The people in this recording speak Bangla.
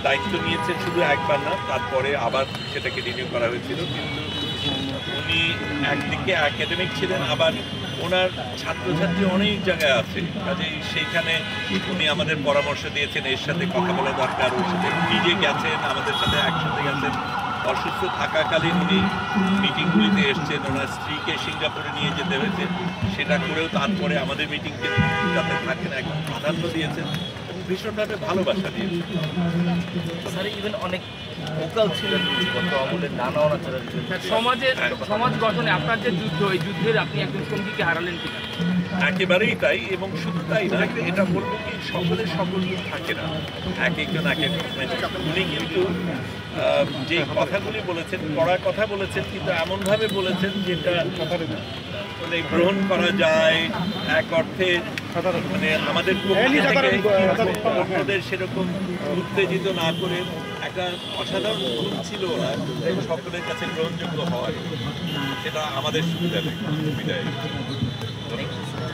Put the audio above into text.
দায়িত্ব নিয়েছেন শুধু একবার না, তারপরে আবার সেটাকে রিনিউ করা হয়েছিল। কিন্তু উনি একদিকে একাডেমিক ছিলেন, আবার ওনার ছাত্রছাত্রী অনেক জায়গায় আছে, কাজেই সেইখানে উনি আমাদের পরামর্শ দিয়েছেন এর সাথে কথা বলা দরকার, ওর সাথে নিজে গেছেন, আমাদের সাথে একসাথে গেছেন। অসুস্থ থাকাকালীন উনি মিটিংগুলিতে এসছেন, ওনার স্ত্রীকে সিঙ্গাপুরে নিয়ে যেতে হয়েছে, সেটা করেও তারপরে আমাদের মিটিংকে যাতে থাকেন একদম প্রাধান্য দিয়েছেন এবং ভীষণভাবে ভালোবাসা দিয়েছেন। স্যার ইভেন অনেক ভোকাল ছিলেন গত আমলের নানা অনাচারের বিরুদ্ধে। সমাজ গঠনে আপনার যে যুদ্ধ, এই যুদ্ধের আপনি একজন সঙ্গীকে হারালেন কিনা? একেবারেই তাই, এবং শুধু তাই না, এটা বলবো কি সকলের সকল গুণ থাকে না, এক একজন এক এক রকমের। উনি কিন্তু যে কথাগুলি বলেছেন, কড়া কথা বলেছেন, কিন্তু এমনভাবে বলেছেন যেটা মানে গ্রহণ করা যায় এক অর্থে, মানে আমাদের অন্যদের সেরকম উত্তেজিত না করে একটা অসাধারণ গুণ ছিল ওরা, সকলের কাছে গ্রহণযোগ্য হয়, সেটা আমাদের সুবিধা বিদায়।